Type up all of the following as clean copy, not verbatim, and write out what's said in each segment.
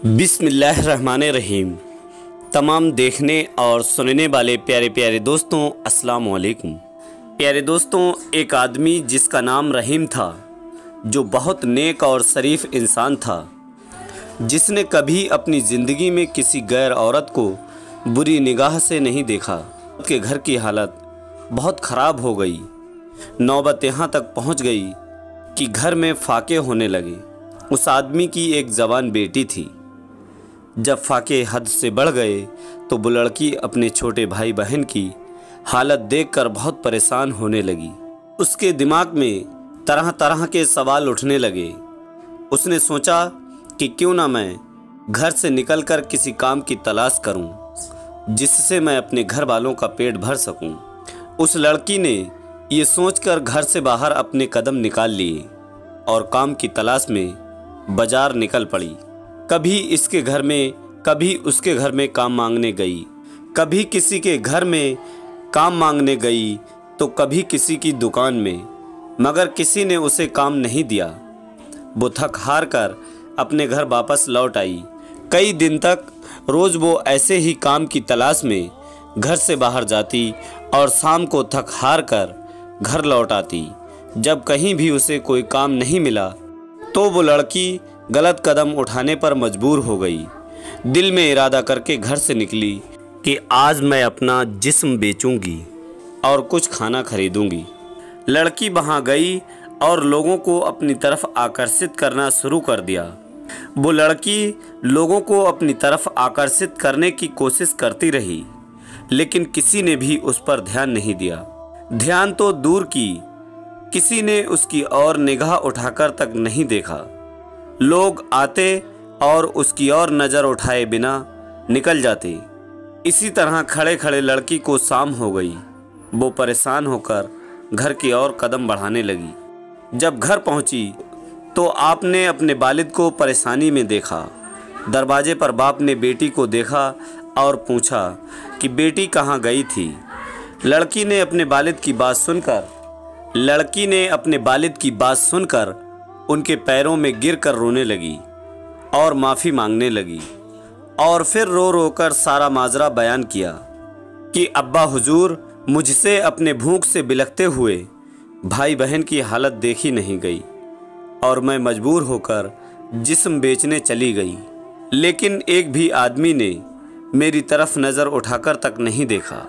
बिस्मिल्लाहिर्रहमानिर्रहीम। तमाम देखने और सुनने वाले प्यारे प्यारे दोस्तों, अस्सलाम वालेकुम। प्यारे दोस्तों, एक आदमी जिसका नाम रहीम था, जो बहुत नेक और शरीफ इंसान था, जिसने कभी अपनी ज़िंदगी में किसी गैर औरत को बुरी निगाह से नहीं देखा। उसके घर की हालत बहुत ख़राब हो गई। नौबत यहाँ तक पहुँच गई कि घर में फाके होने लगे। उस आदमी की एक जवान बेटी थी। जब फाके हद से बढ़ गए तो वो लड़की अपने छोटे भाई बहन की हालत देखकर बहुत परेशान होने लगी। उसके दिमाग में तरह तरह के सवाल उठने लगे। उसने सोचा कि क्यों ना मैं घर से निकलकर किसी काम की तलाश करूं, जिससे मैं अपने घर वालों का पेट भर सकूं। उस लड़की ने ये सोचकर घर से बाहर अपने कदम निकाल लिए और काम की तलाश में बाजार निकल पड़ी। कभी इसके घर में, कभी उसके घर में काम मांगने गई, कभी किसी के घर में काम मांगने गई तो कभी किसी की दुकान में, मगर किसी ने उसे काम नहीं दिया। वो थक हार कर अपने घर वापस लौट आई। कई दिन तक रोज़ वो ऐसे ही काम की तलाश में घर से बाहर जाती और शाम को थक हार कर घर लौट आती। जब कहीं भी उसे कोई काम नहीं मिला तो वो लड़की गलत कदम उठाने पर मजबूर हो गई। दिल में इरादा करके घर से निकली कि आज मैं अपना जिस्म बेचूंगी और कुछ खाना खरीदूंगी। लड़की वहां गई और लोगों को अपनी तरफ आकर्षित करना शुरू कर दिया। वो लड़की लोगों को अपनी तरफ आकर्षित करने की कोशिश करती रही, लेकिन किसी ने भी उस पर ध्यान नहीं दिया। ध्यान तो दूर की, किसी ने उसकी ओर निगाह उठाकर तक नहीं देखा। लोग आते और उसकी ओर नज़र उठाए बिना निकल जाते। इसी तरह खड़े खड़े लड़की को शाम हो गई। वो परेशान होकर घर की ओर कदम बढ़ाने लगी। जब घर पहुंची तो आपने अपने वालिद को परेशानी में देखा। दरवाजे पर बाप ने बेटी को देखा और पूछा कि बेटी कहाँ गई थी। लड़की ने अपने वालिद की बात सुनकर उनके पैरों में गिरकर रोने लगी और माफ़ी मांगने लगी, और फिर रो रो कर सारा माजरा बयान किया कि अब्बा हुजूर, मुझसे अपने भूख से बिलखते हुए भाई बहन की हालत देखी नहीं गई और मैं मजबूर होकर जिस्म बेचने चली गई, लेकिन एक भी आदमी ने मेरी तरफ नज़र उठाकर तक नहीं देखा।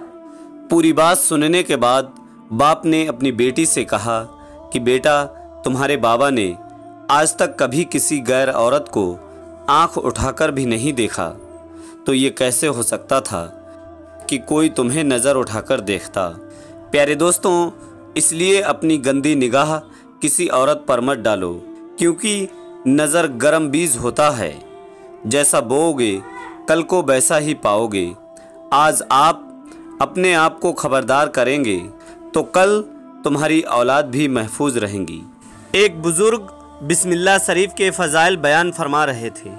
पूरी बात सुनने के बाद बाप ने अपनी बेटी से कहा कि बेटा, तुम्हारे बाबा ने आज तक कभी किसी गैर औरत को आंख उठाकर भी नहीं देखा, तो ये कैसे हो सकता था कि कोई तुम्हें नज़र उठाकर देखता। प्यारे दोस्तों, इसलिए अपनी गंदी निगाह किसी औरत पर मत डालो, क्योंकि नज़र गरम बीज होता है। जैसा बोओगे कल को वैसा ही पाओगे। आज आप अपने आप को खबरदार करेंगे तो कल तुम्हारी औलाद भी महफूज रहेंगी। एक बुज़ुर्ग बिस्मिल्लाह शरीफ के फ़ज़ाइल बयान फरमा रहे थे।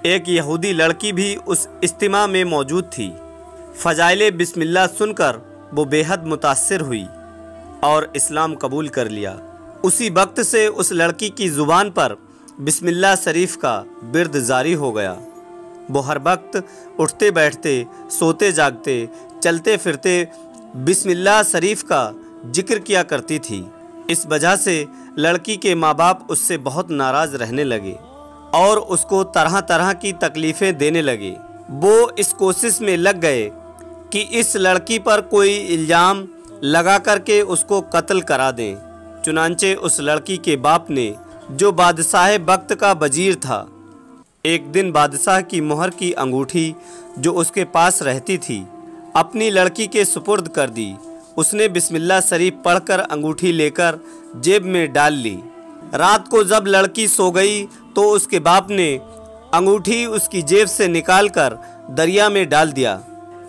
एक यहूदी लड़की भी उस इज्तिमा में मौजूद थी। फ़ज़ाइल बिस्मिल्लाह सुनकर वो बेहद मुतासिर हुई और इस्लाम कबूल कर लिया। उसी वक्त से उस लड़की की ज़ुबान पर बिस्मिल्लाह शरीफ का बिर्द जारी हो गया। वो हर वक्त उठते बैठते, सोते जागते, चलते फिरते बिस्मिल्लाह शरीफ का जिक्र किया करती थी। इस वजह से लड़की के माँ बाप उससे बहुत नाराज़ रहने लगे और उसको तरह तरह की तकलीफ़ें देने लगे। वो इस कोशिश में लग गए कि इस लड़की पर कोई इल्ज़ाम लगा करके उसको कत्ल करा दें। चुनांचे उस लड़की के बाप ने, जो बादशाह वक्त का वजीर था, एक दिन बादशाह की मोहर की अंगूठी जो उसके पास रहती थी अपनी लड़की के सुपुर्द कर दी। उसने बिस्मिल्लाह शरीफ पढ़कर अंगूठी लेकर जेब में डाल ली। रात को जब लड़की सो गई तो उसके बाप ने अंगूठी उसकी जेब से निकालकर दरिया में डाल दिया।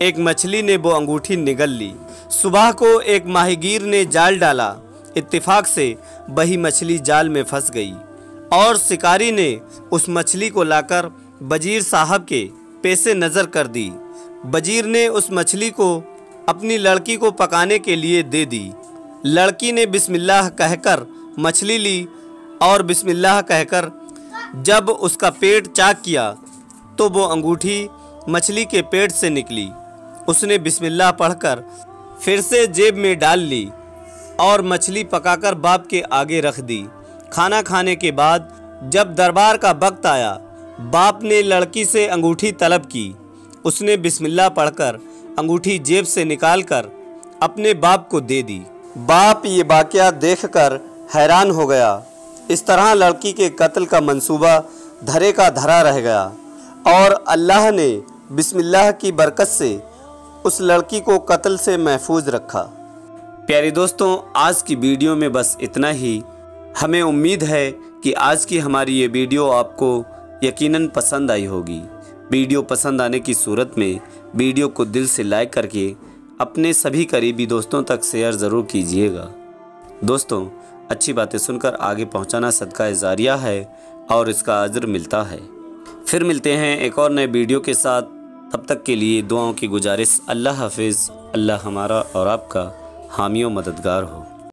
एक मछली ने वो अंगूठी निगल ली। सुबह को एक माहीगीर ने जाल डाला। इत्तेफाक से वही मछली जाल में फंस गई और शिकारी ने उस मछली को लाकर वजीर साहब के पेशे नज़र कर दी। वजीर ने उस मछली को अपनी लड़की को पकाने के लिए दे दी। लड़की ने बिस्मिल्लाह कहकर मछली ली और बिस्मिल्लाह कहकर जब उसका पेट चाक किया तो वो अंगूठी मछली के पेट से निकली। उसने बिस्मिल्लाह पढ़कर फिर से जेब में डाल ली और मछली पकाकर बाप के आगे रख दी। खाना खाने के बाद जब दरबार का वक्त आया, बाप ने लड़की से अंगूठी तलब की। उसने बिस्मिल्लाह पढ़कर अंगूठी जेब से निकालकर अपने बाप को दे दी। बाप ये वाक़या देखकर हैरान हो गया। इस तरह लड़की के कत्ल का मंसूबा धरे का धरा रह गया और अल्लाह ने बिस्मिल्लाह की बरकत से उस लड़की को कत्ल से महफूज रखा। प्यारे दोस्तों, आज की वीडियो में बस इतना ही। हमें उम्मीद है कि आज की हमारी ये वीडियो आपको यकीनन पसंद आई होगी। वीडियो पसंद आने की सूरत में वीडियो को दिल से लाइक करके अपने सभी करीबी दोस्तों तक शेयर ज़रूर कीजिएगा। दोस्तों, अच्छी बातें सुनकर आगे पहुंचाना सदका जारिया है और इसका अजर मिलता है। फिर मिलते हैं एक और नए वीडियो के साथ। तब तक के लिए दुआओं की गुजारिश। अल्लाह हाफिज़। अल्लाह हमारा और आपका हामी व मददगार हो।